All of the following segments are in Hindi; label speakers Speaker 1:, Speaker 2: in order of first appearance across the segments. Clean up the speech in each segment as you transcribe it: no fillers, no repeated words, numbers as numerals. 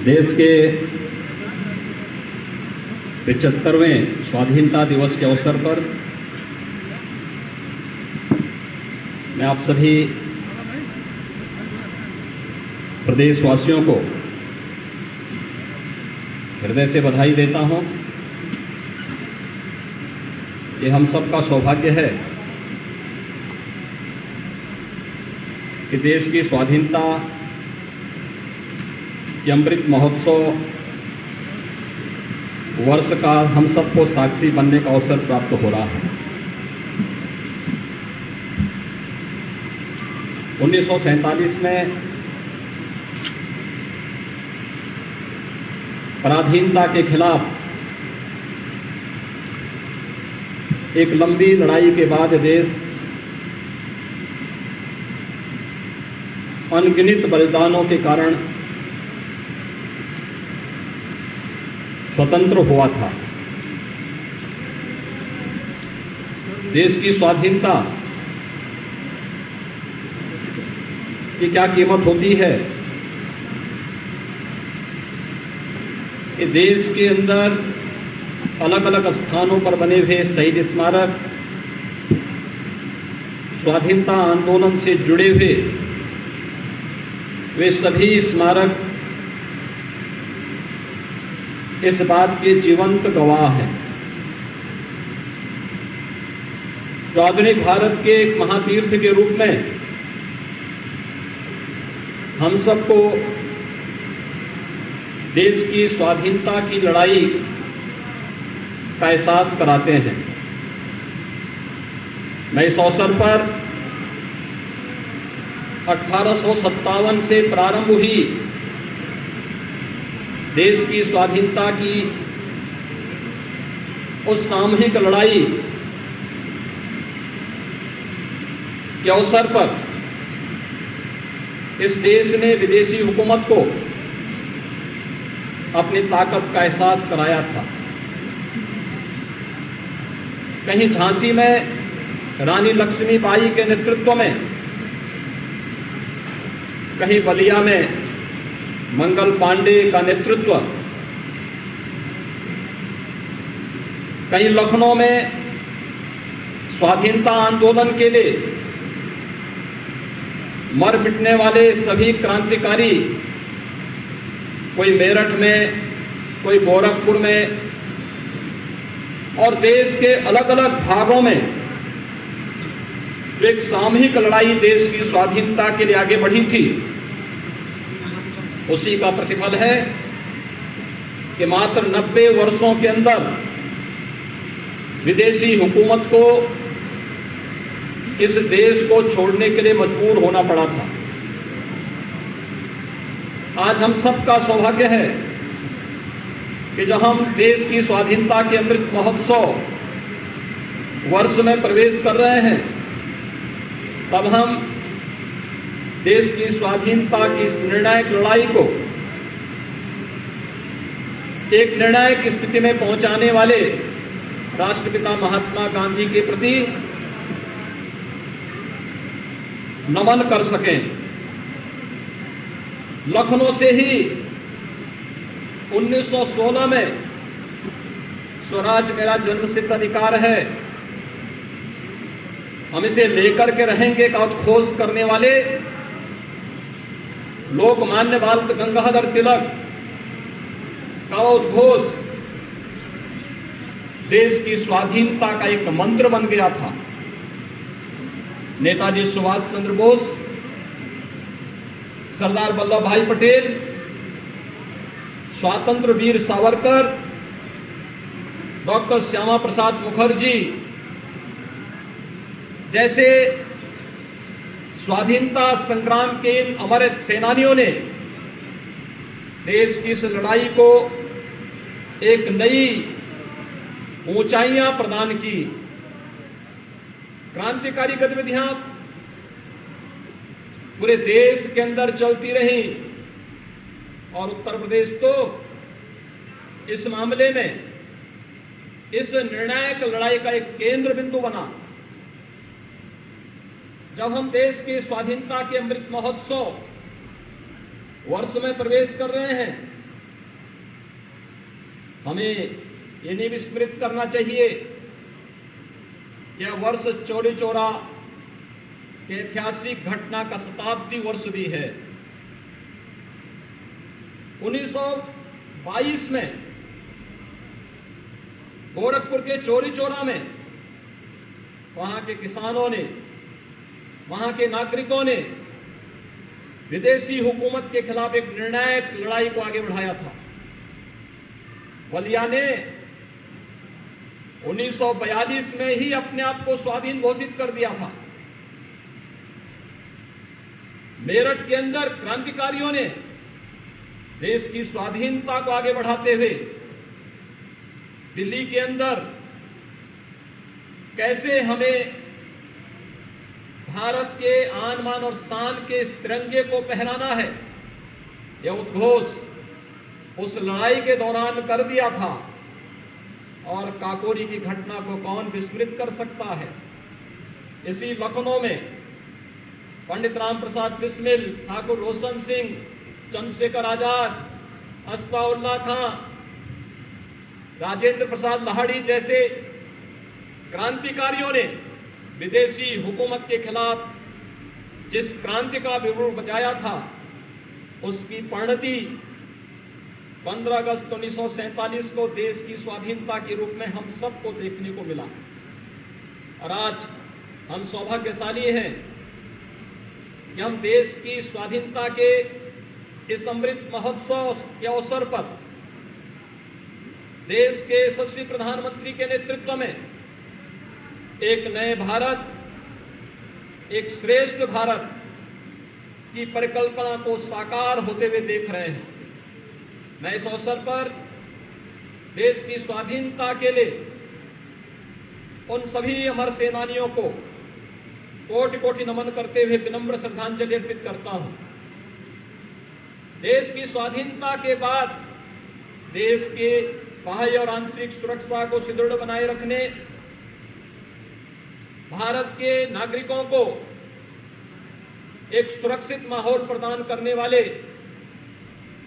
Speaker 1: देश के 75वें स्वाधीनता दिवस के अवसर पर मैं आप सभी प्रदेशवासियों को हृदय से बधाई देता हूं। ये हम सबका सौभाग्य है कि देश की स्वाधीनता के अमृत महोत्सव वर्ष का हम सबको साक्षी बनने का अवसर प्राप्त हो रहा है। 1947 में पराधीनता के खिलाफ एक लंबी लड़ाई के बाद देश अनगिनत बलिदानों के कारण स्वतंत्र हुआ था। देश की स्वाधीनता की क्या कीमत होती है कि देश के अंदर अलग अलग स्थानों पर बने हुए शहीद स्मारक, स्वाधीनता आंदोलन से जुड़े हुए वे सभी स्मारक इस बात के जीवंत गवाह हैं। जो आधुनिक भारत के एक महातीर्थ के रूप में हम सबको देश की स्वाधीनता की लड़ाई का एहसास कराते हैं। मैं इस अवसर पर 1857 से प्रारंभ हुई देश की स्वाधीनता की उस सामूहिक लड़ाई के अवसर पर इस देश ने विदेशी हुकूमत को अपनी ताकत का एहसास कराया था। कहीं झांसी में रानी लक्ष्मीबाई के नेतृत्व में, कहीं बलिया में मंगल पांडे का नेतृत्व, कहीं लखनऊ में स्वाधीनता आंदोलन के लिए मर मिटने वाले सभी क्रांतिकारी, कोई मेरठ में, कोई गोरखपुर में और देश के अलग अलग भागों में जो एक सामूहिक लड़ाई देश की स्वाधीनता के लिए आगे बढ़ी थी, उसी का प्रतिफल है कि मात्र 90 वर्षों के अंदर विदेशी हुकूमत को इस देश को छोड़ने के लिए मजबूर होना पड़ा था। आज हम सबका सौभाग्य है कि जब हम देश की स्वाधीनता के अमृत महोत्सव वर्ष में प्रवेश कर रहे हैं, तब हम देश की स्वाधीनता की इस निर्णायक लड़ाई को एक निर्णायक स्थिति में पहुंचाने वाले राष्ट्रपिता महात्मा गांधी के प्रति नमन कर सकें। लखनऊ से ही 1916 में स्वराज मेरा जन्मसिद्ध अधिकार है, हम इसे लेकर के रहेंगे का उद्घोष करने वाले लोकमान्य बाल गंगाधर तिलक का उद्घोष देश की स्वाधीनता का एक मंत्र बन गया था। नेताजी सुभाष चंद्र बोस, सरदार वल्लभ भाई पटेल, स्वातंत्र वीर सावरकर, डॉक्टर श्यामा प्रसाद मुखर्जी जैसे स्वाधीनता संग्राम के इन अमर सेनानियों ने देश की इस लड़ाई को एक नई ऊंचाइयां प्रदान की। क्रांतिकारी गतिविधियां पूरे देश के अंदर चलती रही और उत्तर प्रदेश तो इस मामले में इस निर्णायक लड़ाई का एक केंद्र बिंदु बना। जब हम देश की स्वाधीनता के अमृत महोत्सव वर्ष में प्रवेश कर रहे हैं, हमें ये नहीं विस्मृत करना चाहिए यह वर्ष चौरी चौरा के ऐतिहासिक घटना का शताब्दी वर्ष भी है। 1922 में गोरखपुर के चौरी चौरा में वहां के किसानों ने, वहां के नागरिकों ने विदेशी हुकूमत के खिलाफ एक निर्णायक लड़ाई को आगे बढ़ाया था। बलिया ने 1942 में ही अपने आप को स्वाधीन घोषित कर दिया था। मेरठ के अंदर क्रांतिकारियों ने देश की स्वाधीनता को आगे बढ़ाते हुए दिल्ली के अंदर कैसे हमें भारत के आन बान और शान के इस तिरंगे को पहनाना है, यह उद्घोष उस लड़ाई के दौरान कर दिया था। और काकोरी की घटना को कौन विस्मृत कर सकता है। इसी लखनऊ में पंडित राम प्रसाद बिस्मिल, ठाकुर रोशन सिंह, चंद्रशेखर आजाद, अस्फाउल्लाह खां, राजेंद्र प्रसाद लाहिड़ी जैसे क्रांतिकारियों ने विदेशी हुकूमत के खिलाफ जिस क्रांति का विवरण बचाया था, उसकी परिणति 15 अगस्त 1947 को देश की स्वाधीनता के रूप में हम सबको देखने को मिला। और आज हम सौभाग्यशाली हैं कि हम देश की स्वाधीनता के इस अमृत महोत्सव के अवसर पर देश के यशस्वी प्रधानमंत्री के नेतृत्व में एक नए भारत, एक श्रेष्ठ भारत की परिकल्पना को साकार होते हुए देख रहे हैं। मैं इस अवसर पर देश की स्वाधीनता के लिए उन सभी अमर सेनानियों को कोटि कोटि नमन करते हुए विनम्र श्रद्धांजलि अर्पित करता हूं। देश की स्वाधीनता के बाद देश के बाह्य और आंतरिक सुरक्षा को सुदृढ़ बनाए रखने, भारत के नागरिकों को एक सुरक्षित माहौल प्रदान करने वाले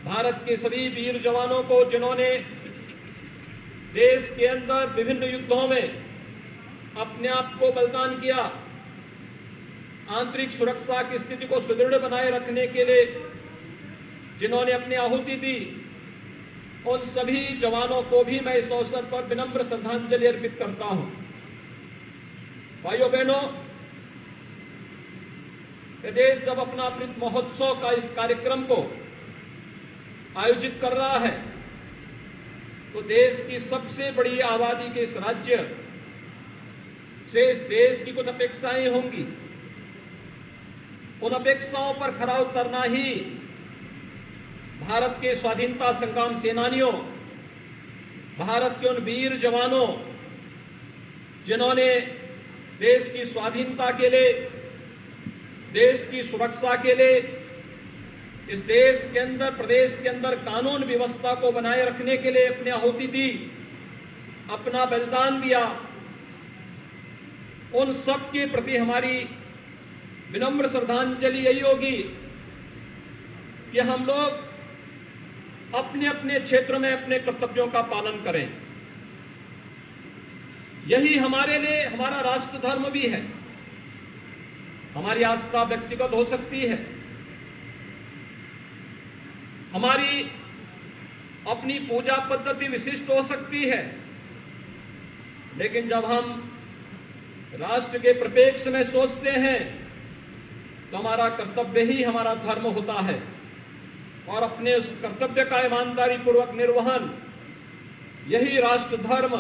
Speaker 1: भारत के सभी वीर जवानों को, जिन्होंने देश के अंदर विभिन्न युद्धों में अपने आप को बलिदान किया, आंतरिक सुरक्षा की स्थिति को सुदृढ़ बनाए रखने के लिए जिन्होंने अपनी आहुति दी, उन सभी जवानों को भी मैं इस अवसर पर विनम्र श्रद्धांजलि अर्पित करता हूं। भाइयों बहनों, देश जब अपना अमृत महोत्सव का इस कार्यक्रम को आयोजित कर रहा है तो देश की सबसे बड़ी आबादी के इस राज्य से इस देश की कुछ अपेक्षाएं होंगी। उन अपेक्षाओं पर खरा उतरना ही भारत के स्वाधीनता संग्राम सेनानियों, भारत के उन वीर जवानों जिन्होंने देश की स्वाधीनता के लिए, देश की सुरक्षा के लिए, इस देश के अंदर, प्रदेश के अंदर कानून व्यवस्था को बनाए रखने के लिए अपनी आहुति दी, अपना बलिदान दिया, उन सब के प्रति हमारी विनम्र श्रद्धांजलि यही होगी कि हम लोग अपने अपने क्षेत्र में अपने कर्तव्यों का पालन करें। यही हमारे लिए हमारा राष्ट्र धर्म भी है। हमारी आस्था व्यक्तिगत हो सकती है, हमारी अपनी पूजा पद्धति विशिष्ट हो सकती है, लेकिन जब हम राष्ट्र के परिप्रेक्ष्य में सोचते हैं तो हमारा कर्तव्य ही हमारा धर्म होता है। और अपने उस कर्तव्य का ईमानदारी पूर्वक निर्वहन, यही राष्ट्र धर्म,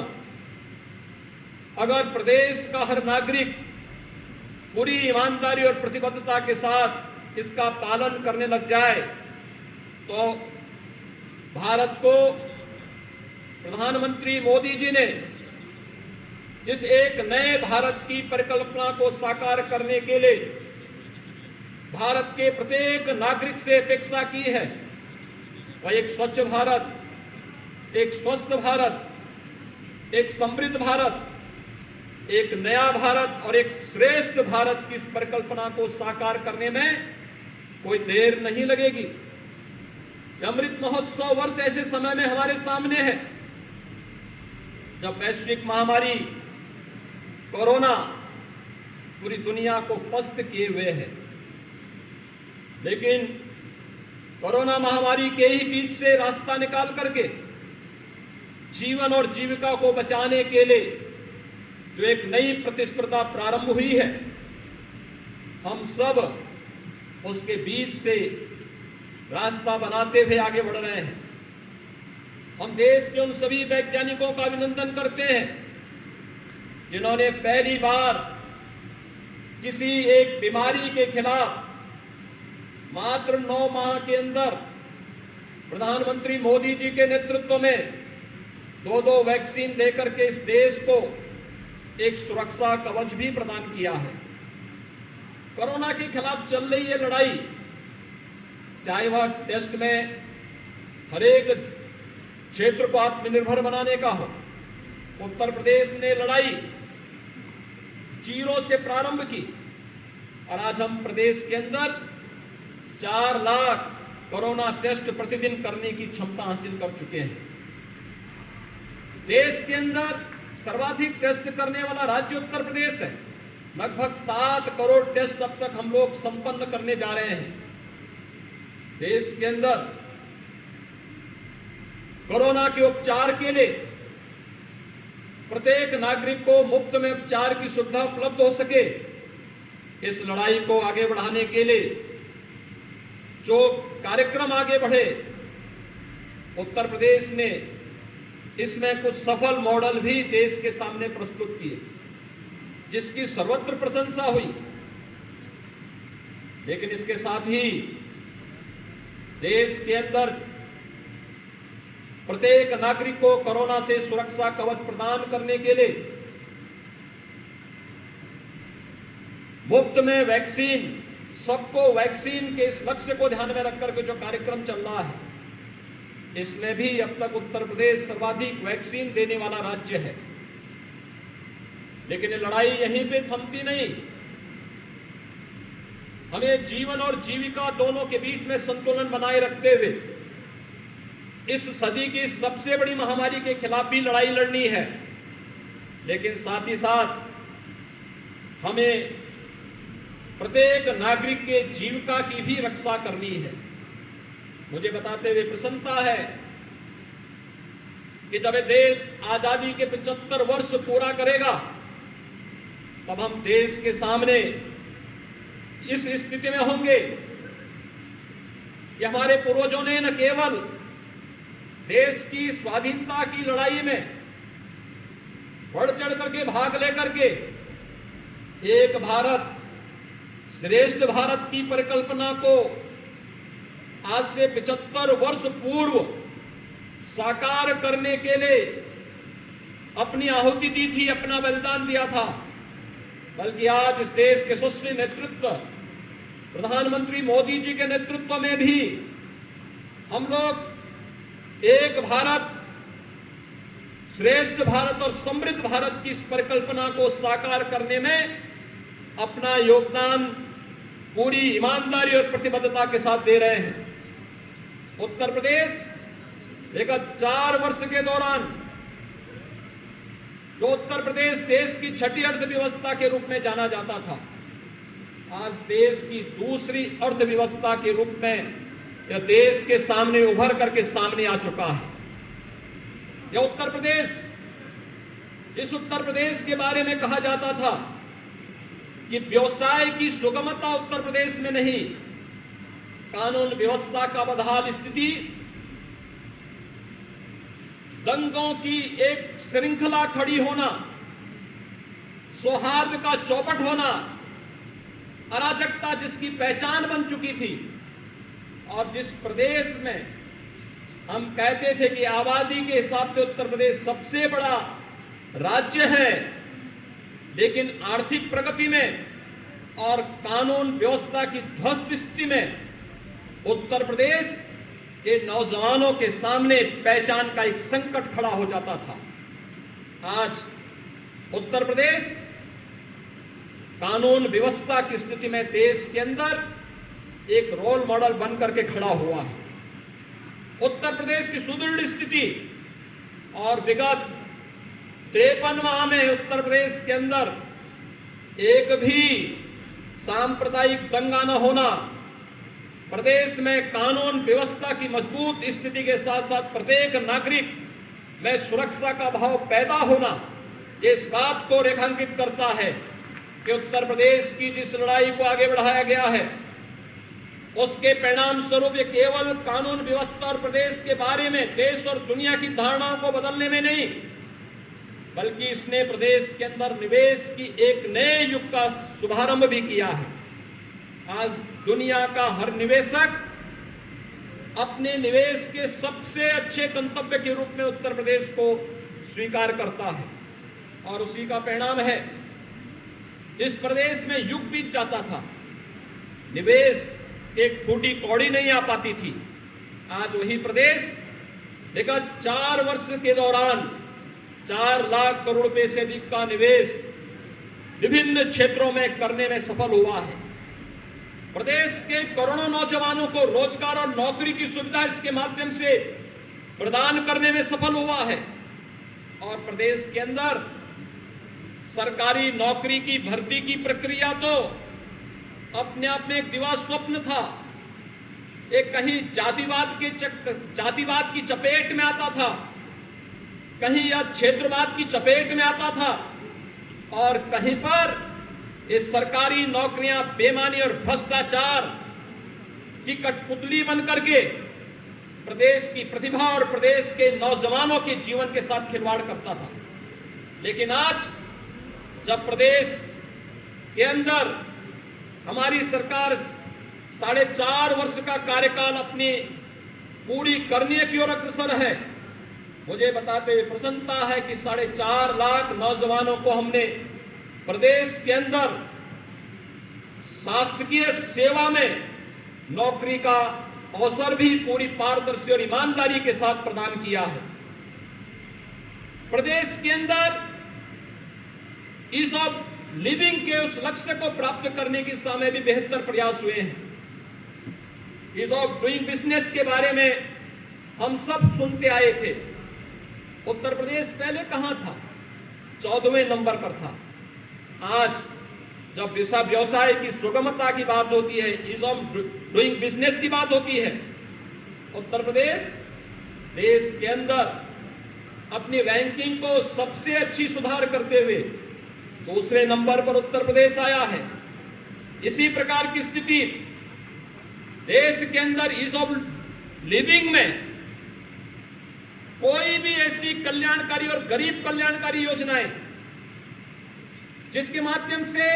Speaker 1: अगर प्रदेश का हर नागरिक पूरी ईमानदारी और प्रतिबद्धता के साथ इसका पालन करने लग जाए तो भारत को प्रधानमंत्री मोदी जी ने जिस एक नए भारत की परिकल्पना को साकार करने के लिए भारत के प्रत्येक नागरिक से अपेक्षा की है, वह एक स्वच्छ भारत, एक स्वस्थ भारत, एक समृद्ध भारत, एक नया भारत और एक श्रेष्ठ भारत की इस परिकल्पना को साकार करने में कोई देर नहीं लगेगी। अमृत महोत्सव वर्ष ऐसे समय में हमारे सामने है जब वैश्विक महामारी कोरोना पूरी दुनिया को पस्त किए हुए है, लेकिन कोरोना महामारी के ही बीच से रास्ता निकाल करके जीवन और जीविका को बचाने के लिए जो एक नई प्रतिस्पर्धा प्रारंभ हुई है, हम सब उसके बीच से रास्ता बनाते हुए आगे बढ़ रहे हैं। हम देश के उन सभी वैज्ञानिकों का अभिनंदन करते हैं जिन्होंने पहली बार किसी एक बीमारी के खिलाफ मात्र 9 माह के अंदर प्रधानमंत्री मोदी जी के नेतृत्व में 2 वैक्सीन देकर के इस देश को एक सुरक्षा कवच भी प्रदान किया है। कोरोना के खिलाफ चल रही ये लड़ाई, चाहे वह टेस्ट में हर एक क्षेत्र को आत्मनिर्भर बनाने का हो, उत्तर प्रदेश ने लड़ाई 0 से प्रारंभ की और आज हम प्रदेश के अंदर 4 लाख कोरोना टेस्ट प्रतिदिन करने की क्षमता हासिल कर चुके हैं। देश के अंदर सर्वाधिक टेस्ट करने वाला राज्य उत्तर प्रदेश है। लगभग 7 करोड़ टेस्ट अब तक हम लोग संपन्न करने जा रहे हैं। देश के अंदर कोरोना के उपचार के लिए प्रत्येक नागरिक को मुफ्त में उपचार की सुविधा उपलब्ध हो सके, इस लड़ाई को आगे बढ़ाने के लिए जो कार्यक्रम आगे बढ़े, उत्तर प्रदेश ने इसमें कुछ सफल मॉडल भी देश के सामने प्रस्तुत किए, जिसकी सर्वत्र प्रशंसा हुई। लेकिन इसके साथ ही देश के अंदर प्रत्येक नागरिक को कोरोना से सुरक्षा कवच प्रदान करने के लिए मुफ्त में वैक्सीन, सबको वैक्सीन के इस लक्ष्य को ध्यान में रखकर के जो कार्यक्रम चल रहा है, इसमें भी अब तक उत्तर प्रदेश सर्वाधिक वैक्सीन देने वाला राज्य है। लेकिन ये लड़ाई यहीं पे थमती नहीं। हमें जीवन और जीविका दोनों के बीच में संतुलन बनाए रखते हुए इस सदी की सबसे बड़ी महामारी के खिलाफ भी लड़ाई लड़नी है, लेकिन साथ ही साथ हमें प्रत्येक नागरिक के जीविका की भी रक्षा करनी है। मुझे बताते हुए प्रसन्नता है कि जब देश आजादी के 75 वर्ष पूरा करेगा, तब हम देश के सामने इस स्थिति में होंगे कि हमारे पूर्वजों ने न केवल देश की स्वाधीनता की लड़ाई में बढ़ चढ़ करके भाग लेकर के एक भारत श्रेष्ठ भारत की परिकल्पना को आज से 75 वर्ष पूर्व साकार करने के लिए अपनी आहुति दी थी, अपना बलिदान दिया था, बल्कि आज इस देश के यशस्वी नेतृत्व प्रधानमंत्री मोदी जी के नेतृत्व में भी हम लोग एक भारत श्रेष्ठ भारत और समृद्ध भारत की इस परिकल्पना को साकार करने में अपना योगदान पूरी ईमानदारी और प्रतिबद्धता के साथ दे रहे हैं। उत्तर प्रदेश विगत 4 वर्ष के दौरान जो उत्तर प्रदेश देश की छठी अर्थव्यवस्था के रूप में जाना जाता था, आज देश की दूसरी अर्थव्यवस्था के रूप में यह देश के सामने उभर करके सामने आ चुका है। यह उत्तर प्रदेश, इस उत्तर प्रदेश के बारे में कहा जाता था कि व्यवसाय की सुगमता उत्तर प्रदेश में नहीं, कानून व्यवस्था का बदहाल स्थिति, दंगों की एक श्रृंखला खड़ी होना, सौहार्द का चौपट होना, अराजकता जिसकी पहचान बन चुकी थी, और जिस प्रदेश में हम कहते थे कि आबादी के हिसाब से उत्तर प्रदेश सबसे बड़ा राज्य है, लेकिन आर्थिक प्रगति में और कानून व्यवस्था की ध्वस्त स्थिति में उत्तर प्रदेश के नौजवानों के सामने पहचान का एक संकट खड़ा हो जाता था। आज उत्तर प्रदेश कानून व्यवस्था की स्थिति में देश के अंदर एक रोल मॉडल बनकर के खड़ा हुआ है। उत्तर प्रदेश की सुदृढ़ स्थिति और विगत 53 माह में उत्तर प्रदेश के अंदर एक भी सांप्रदायिक दंगा न होना, प्रदेश में कानून व्यवस्था की मजबूत स्थिति के साथ साथ प्रत्येक नागरिक में सुरक्षा का भाव पैदा होना, इस बात को रेखांकित करता है कि उत्तर प्रदेश की जिस लड़ाई को आगे बढ़ाया गया है उसके परिणाम स्वरूप ये केवल कानून व्यवस्था और प्रदेश के बारे में देश और दुनिया की धारणाओं को बदलने में नहीं, बल्कि इसने प्रदेश के अंदर निवेश की एक नए युग का शुभारंभ भी किया है। आज दुनिया का हर निवेशक अपने निवेश के सबसे अच्छे गंतव्य के रूप में उत्तर प्रदेश को स्वीकार करता है और उसी का परिणाम है इस प्रदेश में युग बीत जाता था, निवेश एक फूटी कौड़ी नहीं आ पाती थी। आज वही प्रदेश विगत 4 वर्ष के दौरान 4 लाख करोड़ रुपए से अधिक का निवेश विभिन्न क्षेत्रों में करने में सफल हुआ है। प्रदेश के करोड़ों नौजवानों को रोजगार और नौकरी की सुविधा इसके माध्यम से प्रदान करने में सफल हुआ है और प्रदेश के अंदर सरकारी नौकरी की भर्ती की प्रक्रिया तो अपने आप में एक दिवा स्वप्न था। एक कहीं जातिवाद की चपेट में आता था, कहीं यह क्षेत्रवाद की चपेट में आता था और कहीं पर इस सरकारी नौकरियां बेईमानी और भ्रष्टाचार की कठपुतली बन करके प्रदेश की प्रतिभा और प्रदेश के नौजवानों के जीवन के साथ खिलवाड़ करता था। लेकिन आज जब प्रदेश के अंदर हमारी सरकार 4.5 वर्ष का कार्यकाल अपनी पूरी करने की ओर अग्रसर है, मुझे बताते हुए प्रसन्नता है कि 4.5 लाख नौजवानों को हमने प्रदेश के अंदर शासकीय सेवा में नौकरी का अवसर भी पूरी पारदर्शी और ईमानदारी के साथ प्रदान किया है। प्रदेश के अंदर ईज ऑफ लिविंग के उस लक्ष्य को प्राप्त करने की दिशा में भी बेहतर प्रयास हुए हैं। ईज ऑफ डूइंग बिजनेस के बारे में हम सब सुनते आए थे। उत्तर प्रदेश पहले कहां था? 14वें नंबर पर था। आज जब व्यवसाय की सुगमता की बात होती है, ईज ऑफ डूइंग बिजनेस की बात होती है, उत्तर प्रदेश देश के अंदर अपनी रैंकिंग को सबसे अच्छी सुधार करते हुए दूसरे नंबर पर उत्तर प्रदेश आया है। इसी प्रकार की स्थिति देश के अंदर ईज ऑफ लिविंग में कोई भी ऐसी कल्याणकारी और गरीब कल्याणकारी योजनाएं जिसके माध्यम से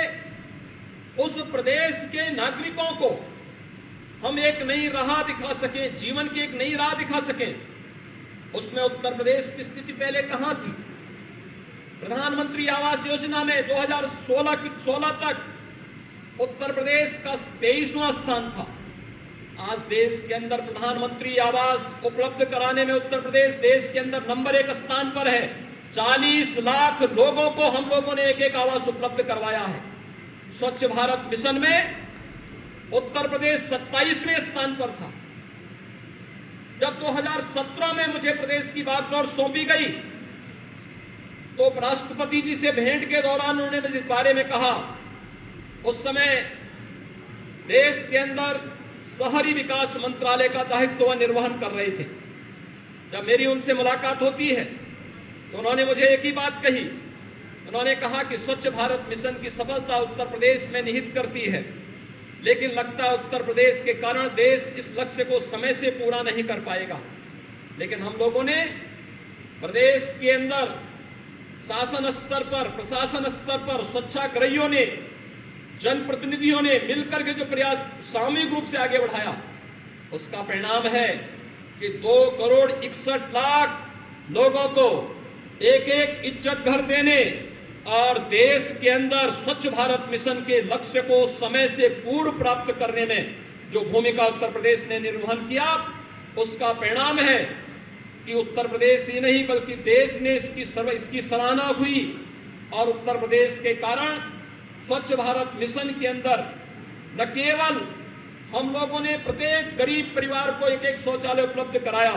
Speaker 1: उस प्रदेश के नागरिकों को हम एक नई राह दिखा सकें, जीवन की एक नई राह दिखा सकें, उसमें उत्तर प्रदेश की स्थिति पहले कहां थी? प्रधानमंत्री आवास योजना में 2016 तक उत्तर प्रदेश का 23वां स्थान था। आज देश के अंदर प्रधानमंत्री आवास उपलब्ध कराने में उत्तर प्रदेश देश के अंदर नंबर 1 स्थान पर है। 40 लाख लोगों को हम लोगों ने एक आवास उपलब्ध करवाया है। स्वच्छ भारत मिशन में उत्तर प्रदेश 27वें स्थान पर था। जब 2017 में मुझे प्रदेश की बागडोर सौंपी गई तो राष्ट्रपति जी से भेंट के दौरान उन्होंने इस बारे में कहा। उस समय देश के अंदर शहरी विकास मंत्रालय का दायित्व वह निर्वहन कर रहे थे। जब मेरी उनसे मुलाकात होती है तो उन्होंने मुझे एक ही बात कही। उन्होंने कहा कि स्वच्छ भारत मिशन की सफलता उत्तर प्रदेश में निहित करती है, लेकिन लगता है उत्तर प्रदेश के कारण देश इस लक्ष्य को समय से पूरा नहीं कर पाएगा। लेकिन हम लोगों ने प्रदेश के अंदर शासन स्तर पर, प्रशासन स्तर पर स्वच्छाग्रहियों ने, जनप्रतिनिधियों ने मिलकर के जो प्रयास सामूहिक रूप से आगे बढ़ाया, उसका परिणाम है कि 2,61,00,000 लोगों को एक एक इज्जत घर देने और देश के अंदर स्वच्छ भारत मिशन के लक्ष्य को समय से पूर्व प्राप्त करने में जो भूमिका उत्तर प्रदेश ने निर्वहन किया, उसका परिणाम है कि उत्तर प्रदेश ही नहीं बल्कि देश ने इसकी सराहना हुई और उत्तर प्रदेश के कारण स्वच्छ भारत मिशन के अंदर न केवल हम लोगों ने प्रत्येक गरीब परिवार को एक एक शौचालय उपलब्ध कराया,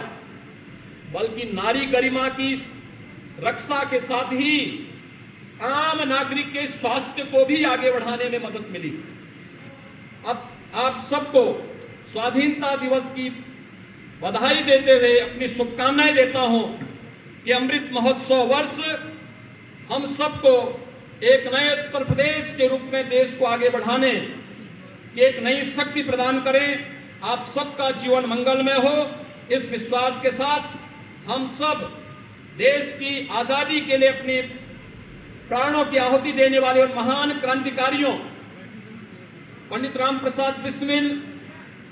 Speaker 1: बल्कि नारी गरिमा की रक्षा के साथ ही आम नागरिक के स्वास्थ्य को भी आगे बढ़ाने में मदद मिली। अब आप सबको स्वाधीनता दिवस की बधाई देते हुए अपनी शुभकामनाएं देता हूं कि अमृत महोत्सव वर्ष हम सबको एक नए उत्तर प्रदेश के रूप में देश को आगे बढ़ाने की एक नई शक्ति प्रदान करें। आप सबका जीवन मंगलमय हो, इस विश्वास के साथ हम सब देश की आजादी के लिए अपनी प्राणों की आहुति देने वाले और महान क्रांतिकारियों पंडित राम प्रसाद बिस्मिल,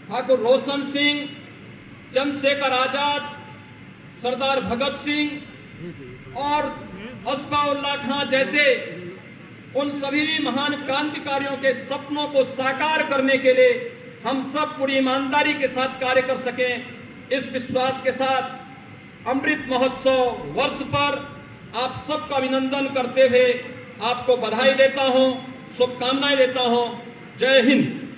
Speaker 1: ठाकुर रोशन सिंह, चंद्रशेखर आजाद, सरदार भगत सिंह और अस्फाउल्लाह खां जैसे उन सभी महान क्रांतिकारियों के सपनों को साकार करने के लिए हम सब पूरी ईमानदारी के साथ कार्य कर सकें। इस विश्वास के साथ अमृत महोत्सव वर्ष पर आप सबका अभिनंदन करते हुए आपको बधाई देता हूं, शुभकामनाएं देता हूं। जय हिंद।